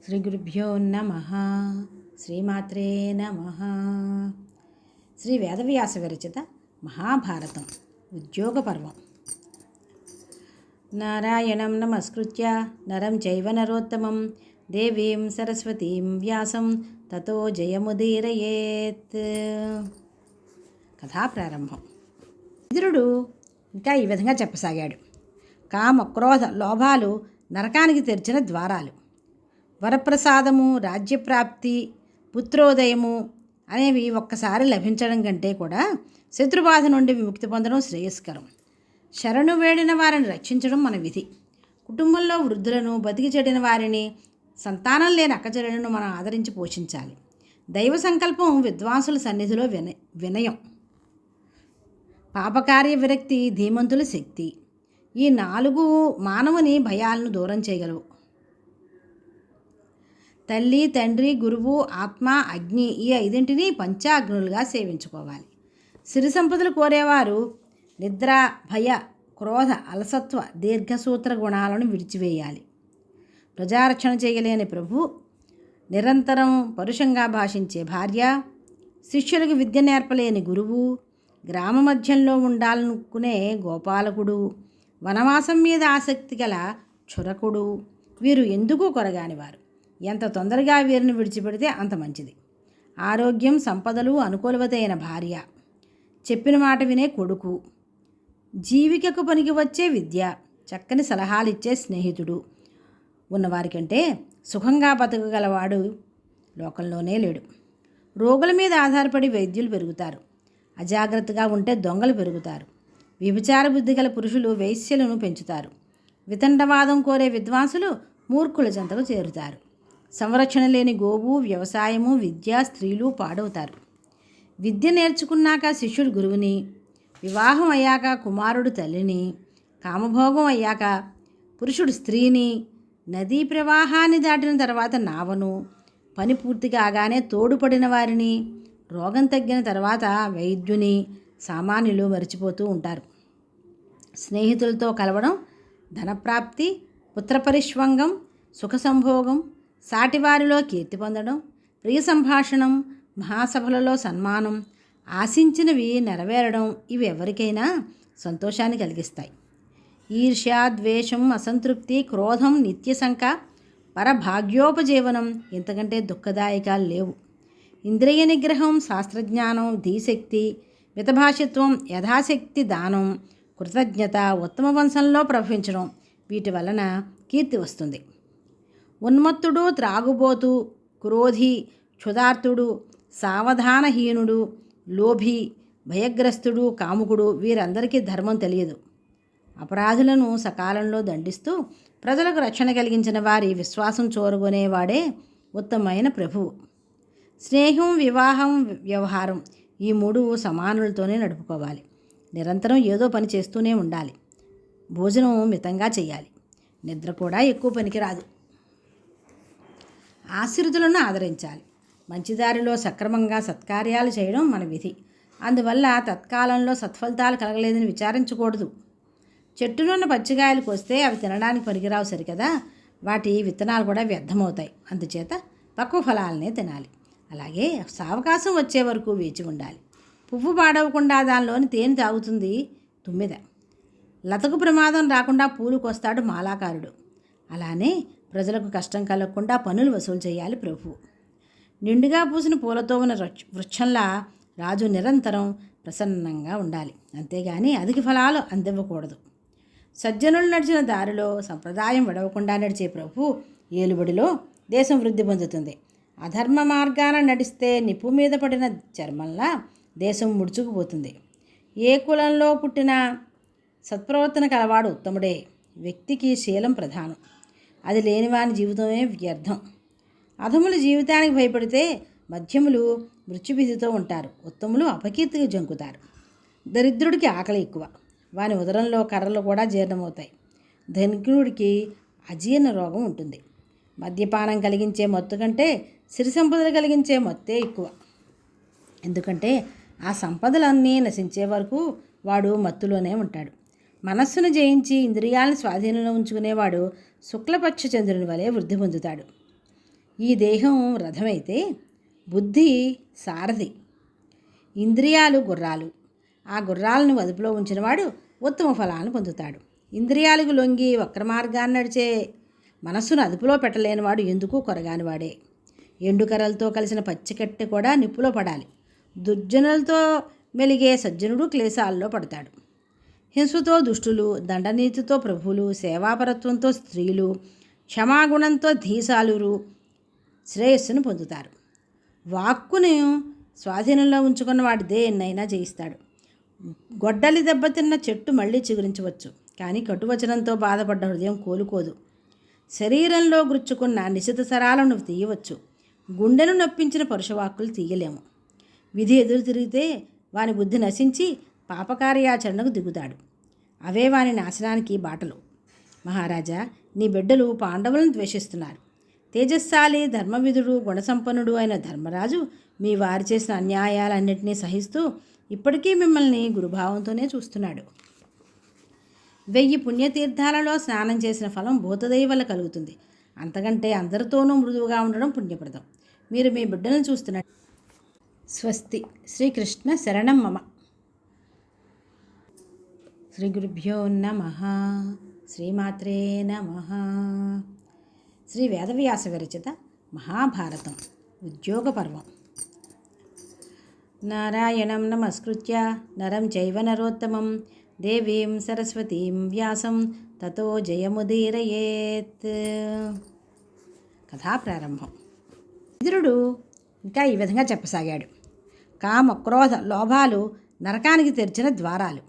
శ్రీ గురుభ్యో నమః. శ్రీమాత్రే నమః. శ్రీ వేదవ్యాస విరచిత మహాభారతం ఉద్యోగ పర్వం. నారాయణం నమస్కృత్య నరం చైవ నరోత్తమం దేవీం సరస్వతీం వ్యాసం తతో జయముదీరయేత్. కథా ప్రారంభం. ఇంద్రుడు ఇంకా ఈ విధంగా చెప్పసాగాడు. కామ, క్రోధ, లోభాలు నరకానికి తెరిచిన ద్వారాలు. వరప్రసాదము, రాజ్యప్రాప్తి, పుత్రోదయము అనేవి ఒక్కసారి లభించడం కంటే కూడా శత్రుబాధ నుండి విముక్తి పొందడం శ్రేయస్కరం. శరణు వేడిన వారిని రక్షించడం మన విధి. కుటుంబంలో వృద్ధులను, బతికి చెడిన వారిని, సంతానం లేని అక్కచెల్లెలను మనం ఆదరించి పోషించాలి. దైవ సంకల్పం విద్వాంసుల సన్నిధిలో వినయం. పాపకార్య విరక్తి ధీమంతుల శక్తి. ఈ 4 మానవుని భయాలను దూరం చేయగలవు. తల్లి, తండ్రి, గురువు, ఆత్మ, అగ్ని, ఈ 5 పంచాగ్నులుగా సేవించుకోవాలి. సిరి సంపదలు కోరేవారు నిద్ర, భయ, క్రోధ, అలసత్వ, దీర్ఘసూత్ర గుణాలను విడిచివేయాలి. ప్రజారక్షణ చేయలేని ప్రభు, నిరంతరం పరుషంగా భాషించే భార్య, శిష్యులకు విద్య నేర్పలేని గురువు, గ్రామ మధ్యంలో ఉండాలనుకునే గోపాలకుడు, వనవాసం మీద ఆసక్తి గల చురకుడు, వీరు ఎందుకు కొరగానివారు. ఎంత తొందరగా వీరిని విడిచిపెడితే అంత మంచిది. ఆరోగ్యం, సంపదలు, అనుకూలవతైన భార్య, చెప్పిన మాట వినే కొడుకు, జీవికకు పనికి వచ్చే విద్య, చక్కని సలహాలు ఇచ్చే స్నేహితుడు ఉన్నవారికంటే సుఖంగా బతకగలవాడు లోకంలోనే లేడు. రోగుల మీద ఆధారపడి వైద్యులు పెరుగుతారు. అజాగ్రత్తగా ఉంటే దొంగలు పెరుగుతారు. వ్యభిచార బుద్ధి గల పురుషులు వేశ్యలను పెంచుతారు. వితండవాదం కోరే విద్వాంసులు మూర్ఖుల చెంతకు చేరుతారు. సంరక్షణ లేని గోవు, వ్యవసాయము, విద్య, స్త్రీలు పాడవుతారు. విద్య నేర్చుకున్నాక శిష్యుడు గురువుని, వివాహం అయ్యాక కుమారుడు తల్లిని, కామభోగం అయ్యాక పురుషుడు స్త్రీని, నదీ ప్రవాహాన్ని దాటిన తర్వాత నావను, పని పూర్తి కాగానే తోడుపడిన వారిని, రోగం తగ్గిన తర్వాత వైద్యుని సామాన్యులు మరిచిపోతూ ఉంటారు. స్నేహితులతో కలవడం ధనప్రాప్తి, పుత్రపరిష్వంగం, సుఖ సంభోగం, సాటివారిలో కీర్తి పొందడం, ప్రియ సంభాషణం, మహాసభలలో సన్మానం, ఆశించినవి నెరవేరడం, ఇవి ఎవరికైనా సంతోషాన్ని కలిగిస్తాయి. ఈర్ష్య, ద్వేషం, అసంతృప్తి, క్రోధం, నిత్యశంక, పరభాగ్యోపజీవనం ఇంతకంటే దుఃఖదాయకాలు లేవు. ఇంద్రియ నిగ్రహం, శాస్త్రజ్ఞానం, ధీశక్తి, మితభాషిత్వం, యథాశక్తి దానం, కృతజ్ఞత, ఉత్తమ వంశంలో ప్రవహించడం, వీటి వలన కీర్తి వస్తుంది. ఉన్మత్తుడు, త్రాగుబోతు, క్రోధి, క్షుధార్తుడు, సావధానహీనుడు, లోభి, భయగ్రస్తుడు, కాముకుడు, వీరందరికీ ధర్మం తెలియదు. అపరాధులను సకాలంలో దండిస్తూ ప్రజలకు రక్షణ కలిగించిన వారి విశ్వాసం చూరగొనేవాడే ఉత్తమమైన ప్రభువు. స్నేహం, వివాహం, వ్యవహారం, ఈ 3 సమానులతోనే నడుపుకోవాలి. నిరంతరం ఏదో పని చేస్తూనే ఉండాలి. భోజనం మితంగా చేయాలి. నిద్ర కూడా ఎక్కువ పనికిరాదు. ఆశ్రితులను ఆదరించాలి. మంచిదారిలో సక్రమంగా సత్కార్యాలు చేయడం మన విధి. అందువల్ల తత్కాలంలో సత్ఫలితాలు కలగలేదని విచారించకూడదు. చెట్టునున్న పచ్చికాయలు కోస్తే అవి తినడానికి పనికిరావు సరికదా, వాటి విత్తనాలు కూడా వ్యర్థమవుతాయి. అందుచేత పక్వ ఫలాలనే తినాలి. అలాగే సావకాశం వచ్చే వరకు వేచి ఉండాలి. పువ్వు పాడవకుండా దానిలోని తేనె తాగుతుంది తుమ్మెద. లతకు ప్రమాదం రాకుండా పూలు కోస్తాడు మాలాకారుడు. అలానే ప్రజలకు కష్టం కలగకుండా పన్నులు వసూలు చేయాలి ప్రభువు. నిండుగా పూసిన పూలతో ఉన్న వృక్షంలా రాజు నిరంతరం ప్రసన్నంగా ఉండాలి. అంతేగాని అధిక ఫలాలు అందివ్వకూడదు. సజ్జనులు నడిచిన దారిలో సంప్రదాయం విడవకుండా నడిచే ప్రభు ఏలుబడిలో దేశం వృద్ధి పొందుతుంది. అధర్మ మార్గాన నడిస్తే నిప్పు మీద పడిన చర్మంలా దేశం ముడుచుకుపోతుంది. ఏ కులంలో పుట్టిన సత్ప్రవర్తన కలవాడు ఉత్తముడే. వ్యక్తికి శీలం ప్రధానం. అది లేనివాని జీవితమే వ్యర్థం. అధములు జీవితానికి భయపడితే మధ్యములు మృత్యుభీతితో ఉంటారు. ఉత్తములు అపకీర్తికి జంకుతారు. దరిద్రుడికి ఆకలి ఎక్కువ. వాని ఉదరంలో కర్రలు కూడా జీర్ణమవుతాయి. ధనికుడికి అజీర్ణ రోగం ఉంటుంది. మద్యపానం కలిగించే మత్తు కంటే సిరి సంపదలు కలిగించే మత్తే ఎక్కువ. ఎందుకంటే ఆ సంపదలన్నీ నశించే వరకు వాడు మత్తులోనే ఉంటాడు. మనస్సును జయించి ఇంద్రియాలను స్వాధీనంలో ఉంచుకునేవాడు శుక్లపక్ష చంద్రుని వలె వృద్ధి పొందుతాడు. ఈ దేహం రథమైతే బుద్ధి సారథి, ఇంద్రియాలు గుర్రాలు. ఆ గుర్రాలను అదుపులో ఉంచినవాడు ఉత్తమ ఫలాలను పొందుతాడు. ఇంద్రియాలకు లొంగి వక్రమార్గాన్ని నడిచే మనస్సును అదుపులో పెట్టలేనివాడు ఎందుకు కొరగానివాడే. ఎండుకర్రలతో కలిసిన పచ్చికట్టె కూడా నిప్పులో పడాలి. దుర్జనులతో మెలిగే సజ్జనుడు క్లేశాల్లో పడతాడు. హింసతో దుష్టులు, దండనీతితో ప్రభువులు, సేవాపరత్వంతో స్త్రీలు, క్షమాగుణంతో ధీశాలురు శ్రేయస్సును పొందుతారు. వాక్కును స్వాధీనంలో ఉంచుకున్న వాడు దేన్నైనా జయిస్తాడు. గొడ్డలి దెబ్బతిన్న చెట్టు మళ్ళీ చిగురించవచ్చు, కానీ కటువచనంతో బాధపడ్డ హృదయం కోలుకోదు. శరీరంలో గుచ్చుకున్న నిశిత సరాలను తీయవచ్చు, గుండెను నొప్పించిన పరుషవాక్కులు తీయలేము. విధి ఎదురు తిరిగితే వాని బుద్ధి నశించి పాపకార్యాచరణకు దిగుతాడు. అవే వాని నాశనానికి బాటలు. మహారాజా, నీ బిడ్డలు పాండవులను ద్వేషిస్తున్నారు. తేజస్శాలి, ధర్మవిధుడు, గుణసంపన్నుడు అయిన ధర్మరాజు మీ వారు చేసిన అన్యాయాలన్నింటినీ సహిస్తూ ఇప్పటికీ మిమ్మల్ని గురుభావంతోనే చూస్తున్నాడు. 1000 పుణ్యతీర్థాలలో స్నానం చేసిన ఫలం భూతదయ వల్ల కలుగుతుంది. అంతకంటే అందరితోనూ మృదువుగా ఉండడం పుణ్యప్రదం. మీరు మీ బిడ్డలను చూస్తున్నారు. స్వస్తి. శ్రీకృష్ణ శరణం మమ. శ్రీ గురుభ్యో నమః. శ్రీమాత్రే నమః. శ్రీ వేదవ్యాస విరచిత మహాభారతం ఉద్యోగ పర్వం. నారాయణం నమస్కృత్య నరం చైవ నరోత్తమం దేవీం సరస్వతీం వ్యాసం తతో జయముదీరయేత్. కథా ప్రారంభం. ఇంద్రుడు ఇంకా ఈ విధంగా చెప్పసాగాడు. కామ, క్రోధ, లోభాలు నరకానికి తెరిచిన ద్వారాలు.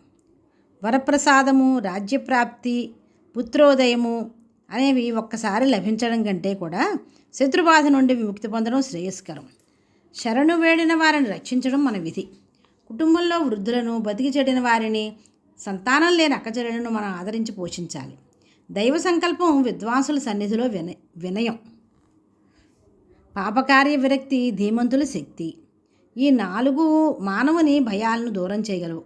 వరప్రసాదము, రాజ్యప్రాప్తి, పుత్రోదయము అనేవి ఒక్కసారి లభించడం కంటే కూడా శత్రుబాధ నుండి విముక్తి పొందడం శ్రేయస్కరం. శరణు వేడిన వారిని రక్షించడం మన విధి. కుటుంబంలో వృద్ధులను, బతికి చెడిన వారిని, సంతానం లేని అక్కచెల్లెలను మనం ఆదరించి పోషించాలి. దైవ సంకల్పం విద్వాంసుల సన్నిధిలో వినయం. పాపకార్య విరక్తి ధీమంతుల శక్తి. ఈ 4 మానవుని భయాలను దూరం చేయగలవు.